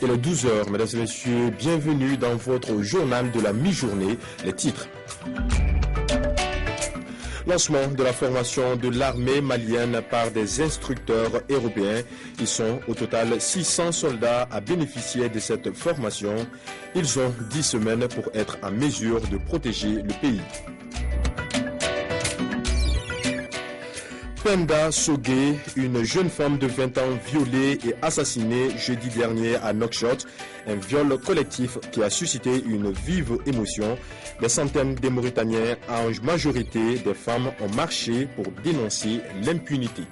Il est 12 h, mesdames et messieurs, bienvenue dans votre journal de la mi-journée, les titres. Lancement de la formation de l'armée malienne par des instructeurs européens. Ils sont au total 600 soldats à bénéficier de cette formation. Ils ont 10 semaines pour être en mesure de protéger le pays. Penda Sogué, une jeune femme de 20 ans violée et assassinée jeudi dernier à Nouakchott, un viol collectif qui a suscité une vive émotion. Des centaines de Mauritaniens, en majorité des femmes, ont marché pour dénoncer l'impunité.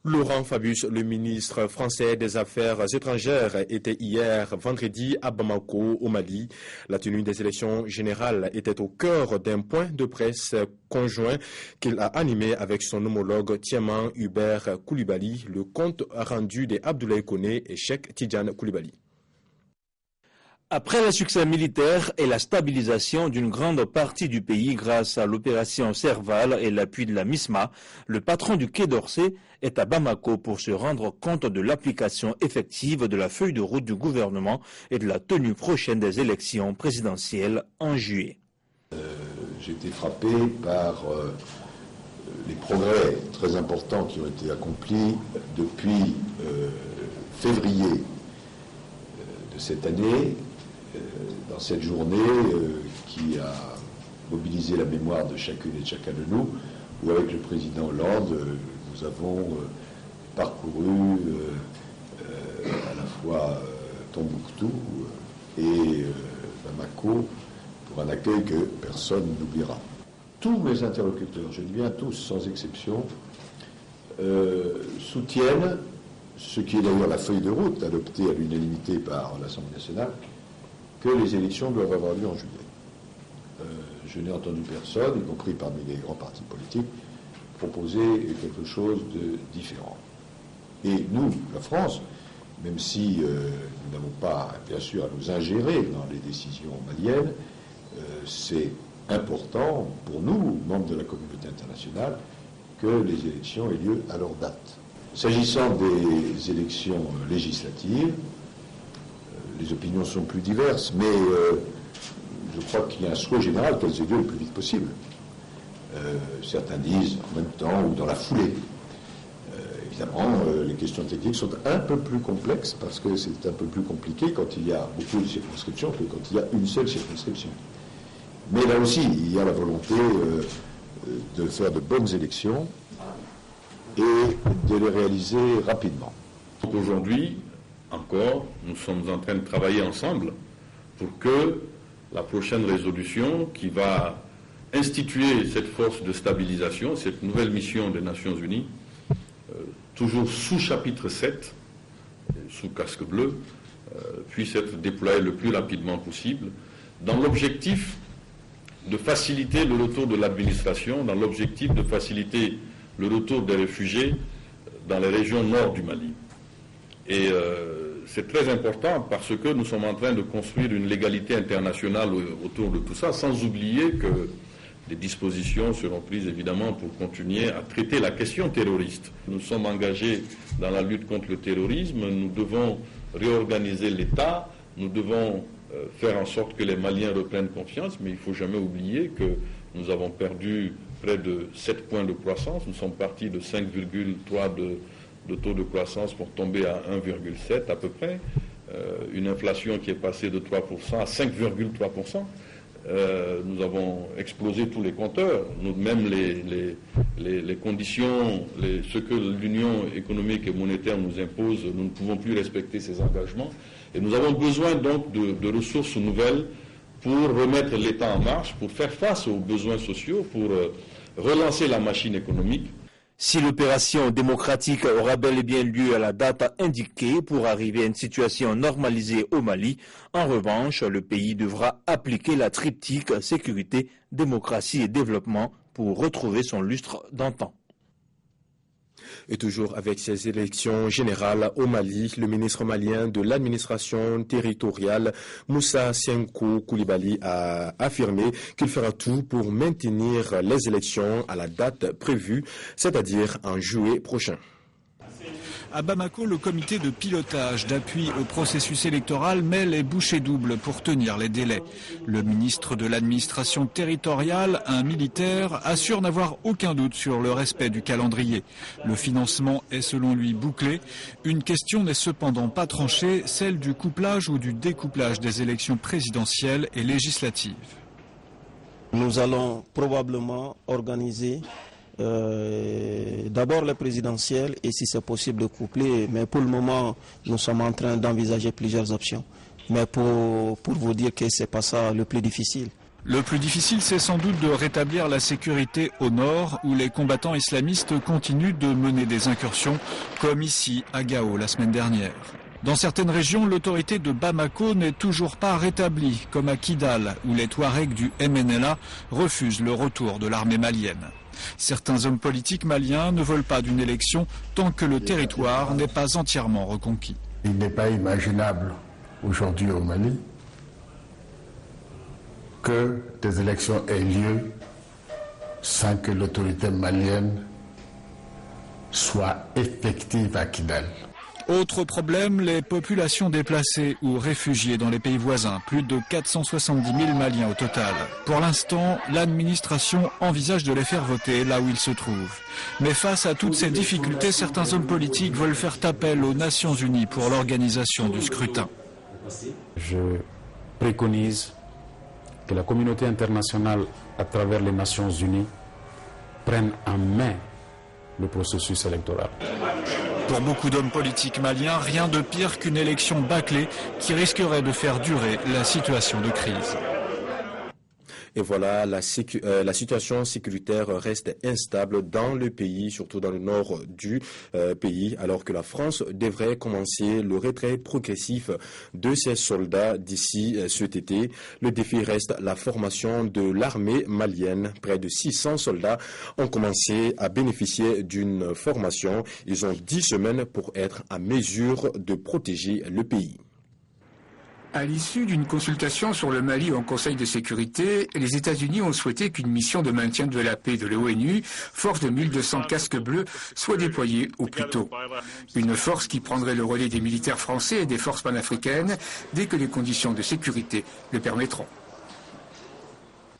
Laurent Fabius, le ministre français des Affaires étrangères, était hier vendredi à Bamako, au Mali. La tenue des élections générales était au cœur d'un point de presse conjoint qu'il a animé avec son homologue Tiaman Hubert Koulibaly, le compte rendu des Abdoulaye Koné et Cheikh Tidiane Koulibaly. Après le succès militaire et la stabilisation d'une grande partie du pays grâce à l'opération Serval et l'appui de la MISMA, le patron du Quai d'Orsay est à Bamako pour se rendre compte de l'application effective de la feuille de route du gouvernement et de la tenue prochaine des élections présidentielles en juillet. J'ai été frappé par les progrès très importants qui ont été accomplis depuis février de cette année. Dans cette journée qui a mobilisé la mémoire de chacune et de chacun de nous, où avec le président Hollande, nous avons parcouru à la fois Tombouctou et Bamako pour un accueil que personne n'oubliera. Tous mes interlocuteurs, je dis bien tous, sans exception, soutiennent ce qui est d'ailleurs la feuille de route adoptée à l'unanimité par l'Assemblée nationale, que les élections doivent avoir lieu en juillet. Je n'ai entendu personne, y compris parmi les grands partis politiques, proposer quelque chose de différent. Et nous, la France, même si nous n'avons pas, bien sûr, à nous ingérer dans les décisions maliennes, c'est important pour nous, membres de la communauté internationale, que les élections aient lieu à leur date. S'agissant des élections législatives, les opinions sont plus diverses, mais je crois qu'il y a un souhait général qu'elles aient lieu le plus vite possible. Certains disent en même temps ou dans la foulée. Évidemment, les questions techniques sont un peu plus complexes parce que c'est un peu plus compliqué quand il y a beaucoup de circonscriptions que quand il y a une seule circonscription. Mais là aussi, il y a la volonté de faire de bonnes élections et de les réaliser rapidement. Aujourd'hui, encore, nous sommes en train de travailler ensemble pour que la prochaine résolution qui va instituer cette force de stabilisation, cette nouvelle mission des Nations Unies, toujours sous chapitre 7, sous casque bleu, puisse être déployée le plus rapidement possible, dans l'objectif de faciliter le retour de l'administration, dans l'objectif de faciliter le retour des réfugiés dans les régions nord du Mali. Et c'est très important parce que nous sommes en train de construire une légalité internationale autour de tout ça, sans oublier que des dispositions seront prises évidemment pour continuer à traiter la question terroriste. Nous sommes engagés dans la lutte contre le terrorisme, nous devons réorganiser l'État, nous devons faire en sorte que les Maliens reprennent confiance, mais il ne faut jamais oublier que nous avons perdu près de 7 points de croissance, nous sommes partis de 5,3 de taux de croissance pour tomber à 1,7 à peu près, une inflation qui est passée de 3% à 5,3%. Nous avons explosé tous les compteurs, même les conditions, ce que l'Union économique et monétaire nous impose, nous ne pouvons plus respecter ces engagements. Et nous avons besoin donc de ressources nouvelles pour remettre l'État en marche, pour faire face aux besoins sociaux, pour relancer la machine économique. Si l'opération démocratique aura bel et bien lieu à la date indiquée pour arriver à une situation normalisée au Mali, en revanche, le pays devra appliquer la triptyque sécurité, démocratie et développement pour retrouver son lustre d'antan. Et toujours avec ces élections générales au Mali, le ministre malien de l'administration territoriale, Moussa Sienko Koulibaly, a affirmé qu'il fera tout pour maintenir les élections à la date prévue, c'est-à-dire en juillet prochain. À Bamako, le comité de pilotage d'appui au processus électoral met les bouchées doubles pour tenir les délais. Le ministre de l'administration territoriale, un militaire, assure n'avoir aucun doute sur le respect du calendrier. Le financement est selon lui bouclé. Une question n'est cependant pas tranchée, celle du couplage ou du découplage des élections présidentielles et législatives. Nous allons probablement organiser d'abord les présidentielles et si c'est possible de coupler, mais pour le moment nous sommes en train d'envisager plusieurs options. Mais pour vous dire que c'est pas ça le plus difficile. Le plus difficile, c'est sans doute de rétablir la sécurité au nord, où les combattants islamistes continuent de mener des incursions, comme ici à Gao la semaine dernière. Dans certaines régions, l'autorité de Bamako n'est toujours pas rétablie, comme à Kidal, où les Touaregs du MNLA refusent le retour de l'armée malienne. Certains hommes politiques maliens ne veulent pas d'une élection tant que le territoire n'est pas entièrement reconquis. Il n'est pas imaginable aujourd'hui au Mali que des élections aient lieu sans que l'autorité malienne soit effective à Kidal. Autre problème, les populations déplacées ou réfugiées dans les pays voisins. Plus de 470 000 Maliens au total. Pour l'instant, l'administration envisage de les faire voter là où ils se trouvent. Mais face à toutes ces difficultés, certains hommes politiques veulent faire appel aux Nations Unies pour l'organisation du scrutin. Je préconise que la communauté internationale, à travers les Nations Unies, prenne en main le processus électoral. Pour beaucoup d'hommes politiques maliens, rien de pire qu'une élection bâclée qui risquerait de faire durer la situation de crise. Et voilà, la situation sécuritaire reste instable dans le pays, surtout dans le nord du pays, alors que la France devrait commencer le retrait progressif de ses soldats d'ici cet été. Le défi reste la formation de l'armée malienne. Près de 600 soldats ont commencé à bénéficier d'une formation. Ils ont 10 semaines pour être à mesure de protéger le pays. À l'issue d'une consultation sur le Mali au Conseil de sécurité, les États-Unis ont souhaité qu'une mission de maintien de la paix de l'ONU, force de 1200 casques bleus, soit déployée au plus tôt. Une force qui prendrait le relais des militaires français et des forces panafricaines dès que les conditions de sécurité le permettront.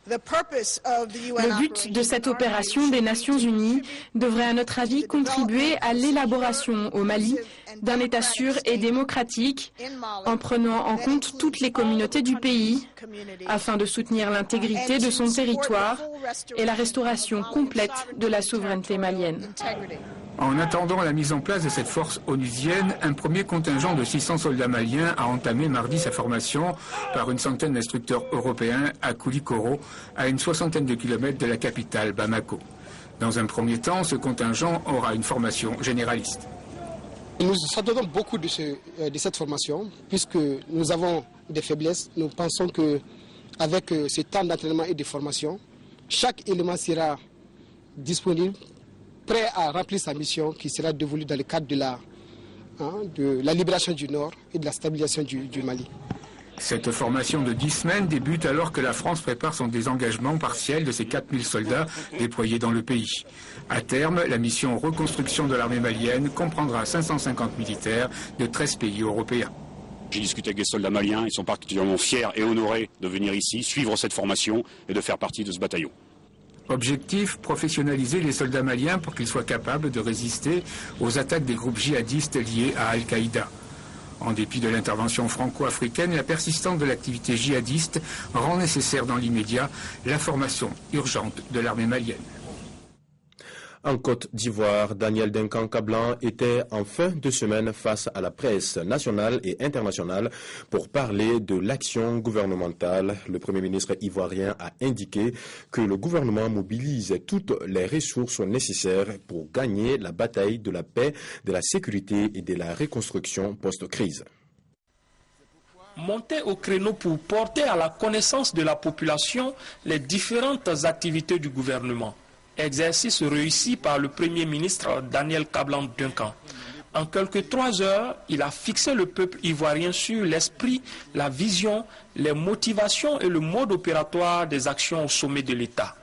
Le but de cette opération des Nations Unies devrait, à notre avis, contribuer à l'élaboration au Mali d'un État sûr et démocratique en prenant en compte toutes les communautés du pays afin de soutenir l'intégrité de son territoire et la restauration complète de la souveraineté malienne. En attendant la mise en place de cette force onusienne, un premier contingent de 600 soldats maliens a entamé mardi sa formation par une centaine d'instructeurs européens à Koulikoro, à une soixantaine de kilomètres de la capitale Bamako. Dans un premier temps, ce contingent aura une formation généraliste. Nous attendons beaucoup de cette formation, puisque nous avons des faiblesses. Nous pensons qu'avec ce temps d'entraînement et de formation, chaque élément sera disponible, prêt à remplir sa mission qui sera dévolue dans le cadre de la libération du Nord et de la stabilisation du Mali. Cette formation de 10 semaines débute alors que la France prépare son désengagement partiel de ses 4000 soldats déployés dans le pays. À terme, la mission reconstruction de l'armée malienne comprendra 550 militaires de 13 pays européens. J'ai discuté avec des soldats maliens, ils sont particulièrement fiers et honorés de venir ici, suivre cette formation et de faire partie de ce bataillon. Objectif, professionnaliser les soldats maliens pour qu'ils soient capables de résister aux attaques des groupes djihadistes liés à Al-Qaïda. En dépit de l'intervention franco-africaine, la persistance de l'activité djihadiste rend nécessaire dans l'immédiat la formation urgente de l'armée malienne. En Côte d'Ivoire, Daniel Duncan Kablan était en fin de semaine face à la presse nationale et internationale pour parler de l'action gouvernementale. Le Premier ministre ivoirien a indiqué que le gouvernement mobilise toutes les ressources nécessaires pour gagner la bataille de la paix, de la sécurité et de la reconstruction post-crise. Monter au créneau pour porter à la connaissance de la population les différentes activités du gouvernement. Exercice réussi par le Premier ministre Daniel Kablan Duncan. En quelques 3 heures, il a fixé le peuple ivoirien sur l'esprit, la vision, les motivations et le mode opératoire des actions au sommet de l'État.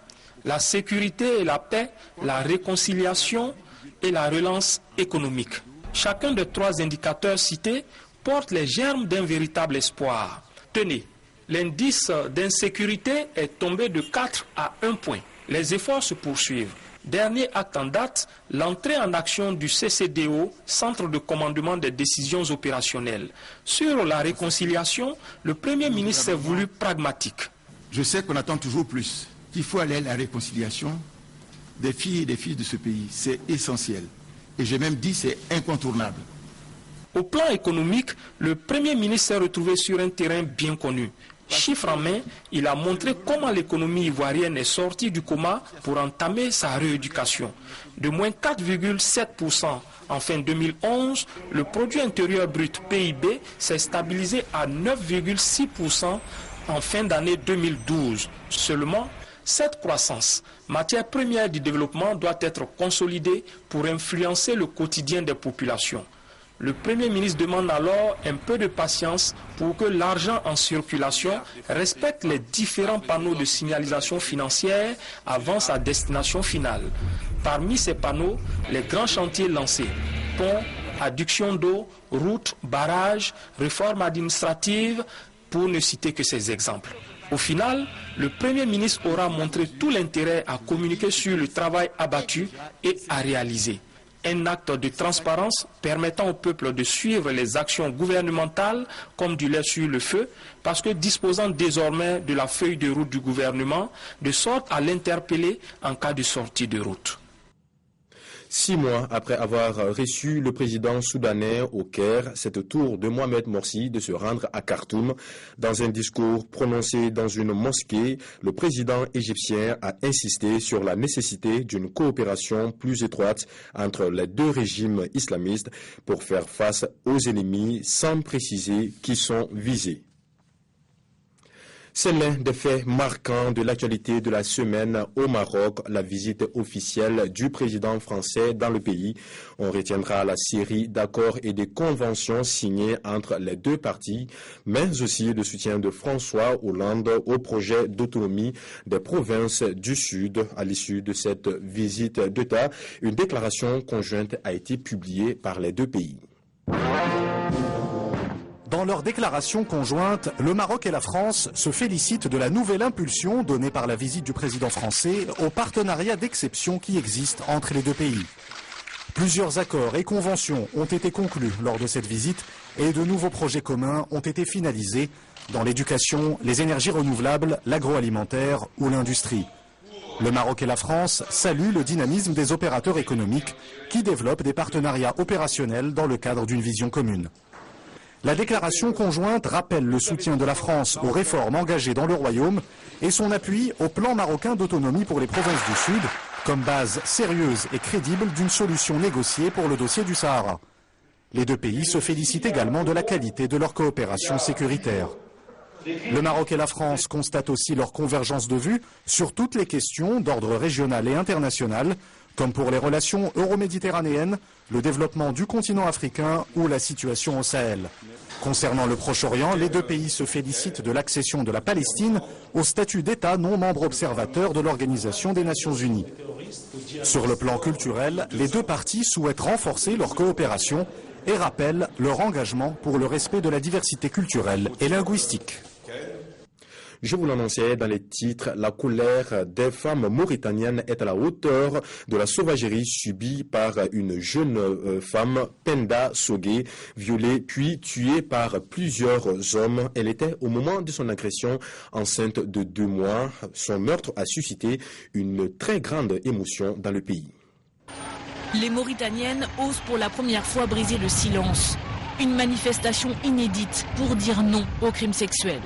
La sécurité et la paix, la réconciliation et la relance économique. Chacun des 3 indicateurs cités porte les germes d'un véritable espoir. Tenez, l'indice d'insécurité est tombé de 4 à 1 point. Les efforts se poursuivent. Dernier acte en date, l'entrée en action du CCDO, Centre de commandement des décisions opérationnelles. Sur la réconciliation, le Premier ministre s'est voulu pragmatique. Je sais qu'on attend toujours plus, qu'il faut aller à la réconciliation des filles et des fils de ce pays. C'est essentiel. Et j'ai même dit c'est incontournable. Au plan économique, le Premier ministre s'est retrouvé sur un terrain bien connu. Chiffre en main, il a montré comment l'économie ivoirienne est sortie du coma pour entamer sa rééducation. De moins 4,7% en fin 2011, le produit intérieur brut PIB s'est stabilisé à 9,6% en fin d'année 2012. Seulement, cette croissance, matière première du développement, doit être consolidée pour influencer le quotidien des populations. Le Premier ministre demande alors un peu de patience pour que l'argent en circulation respecte les différents panneaux de signalisation financière avant sa destination finale. Parmi ces panneaux, les grands chantiers lancés, ponts, adduction d'eau, routes, barrages, réformes administratives, pour ne citer que ces exemples. Au final, le Premier ministre aura montré tout l'intérêt à communiquer sur le travail abattu et à réaliser. Un acte de transparence permettant au peuple de suivre les actions gouvernementales comme du lait sur le feu, parce que disposant désormais de la feuille de route du gouvernement, de sorte à l'interpeller en cas de sortie de route. 6 mois après avoir reçu le président soudanais au Caire, c'est au tour de Mohamed Morsi de se rendre à Khartoum. Dans un discours prononcé dans une mosquée, le président égyptien a insisté sur la nécessité d'une coopération plus étroite entre les 2 régimes islamistes pour faire face aux ennemis, sans préciser qui sont visés. C'est l'un des faits marquants de l'actualité de la semaine au Maroc, la visite officielle du président français dans le pays. On retiendra la série d'accords et de conventions signés entre les 2 parties, mais aussi le soutien de François Hollande au projet d'autonomie des provinces du Sud. À l'issue de cette visite d'État, une déclaration conjointe a été publiée par les 2 pays. Dans leur déclaration conjointe, le Maroc et la France se félicitent de la nouvelle impulsion donnée par la visite du président français au partenariat d'exception qui existe entre les 2 pays. Plusieurs accords et conventions ont été conclus lors de cette visite et de nouveaux projets communs ont été finalisés dans l'éducation, les énergies renouvelables, l'agroalimentaire ou l'industrie. Le Maroc et la France saluent le dynamisme des opérateurs économiques qui développent des partenariats opérationnels dans le cadre d'une vision commune. La déclaration conjointe rappelle le soutien de la France aux réformes engagées dans le Royaume et son appui au plan marocain d'autonomie pour les provinces du Sud, comme base sérieuse et crédible d'une solution négociée pour le dossier du Sahara. Les 2 pays se félicitent également de la qualité de leur coopération sécuritaire. Le Maroc et la France constatent aussi leur convergence de vues sur toutes les questions d'ordre régional et international, comme pour les relations euro-méditerranéennes, le développement du continent africain ou la situation au Sahel. Concernant le Proche-Orient, les 2 pays se félicitent de l'accession de la Palestine au statut d'État non membre observateur de l'Organisation des Nations Unies. Sur le plan culturel, les 2 parties souhaitent renforcer leur coopération et rappellent leur engagement pour le respect de la diversité culturelle et linguistique. Je vous l'annonçais dans les titres, la colère des femmes mauritaniennes est à la hauteur de la sauvagerie subie par une jeune femme, Penda Sogué, violée puis tuée par plusieurs hommes. Elle était au moment de son agression enceinte de 2 mois. Son meurtre a suscité une très grande émotion dans le pays. Les Mauritaniennes osent pour la première fois briser le silence. Une manifestation inédite pour dire non aux crimes sexuels.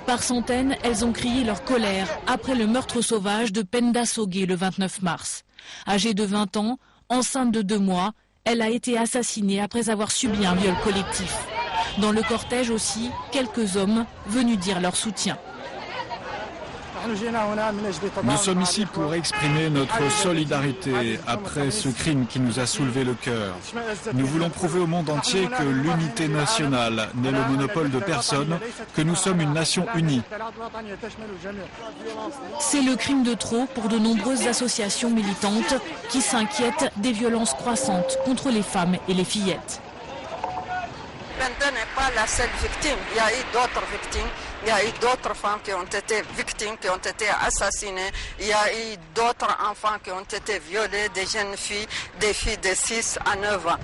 Par centaines, elles ont crié leur colère après le meurtre sauvage de Penda Sogué le 29 mars. Âgée de 20 ans, enceinte de 2 mois, elle a été assassinée après avoir subi un viol collectif. Dans le cortège aussi, quelques hommes venus dire leur soutien. Nous sommes ici pour exprimer notre solidarité après ce crime qui nous a soulevé le cœur. Nous voulons prouver au monde entier que l'unité nationale n'est le monopole de personne, que nous sommes une nation unie. C'est le crime de trop pour de nombreuses associations militantes qui s'inquiètent des violences croissantes contre les femmes et les fillettes. Penda n'est pas la seule victime. Il y a eu d'autres victimes. Il y a eu d'autres femmes qui ont été victimes, qui ont été assassinées. Il y a eu d'autres enfants qui ont été violés, des jeunes filles, des filles de 6 à 9 ans.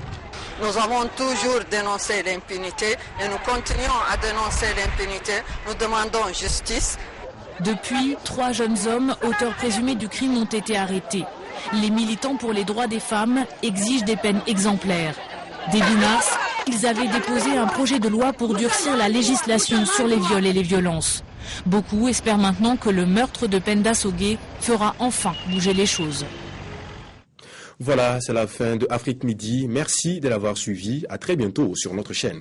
Nous avons toujours dénoncé l'impunité et nous continuons à dénoncer l'impunité. Nous demandons justice. Depuis, 3 jeunes hommes, auteurs présumés du crime, ont été arrêtés. Les militants pour les droits des femmes exigent des peines exemplaires. Début mars, ils avaient déposé un projet de loi pour durcir la législation sur les viols et les violences. Beaucoup espèrent maintenant que le meurtre de Penda Sogué fera enfin bouger les choses. Voilà, c'est la fin de Afrique Midi. Merci de l'avoir suivi. À très bientôt sur notre chaîne.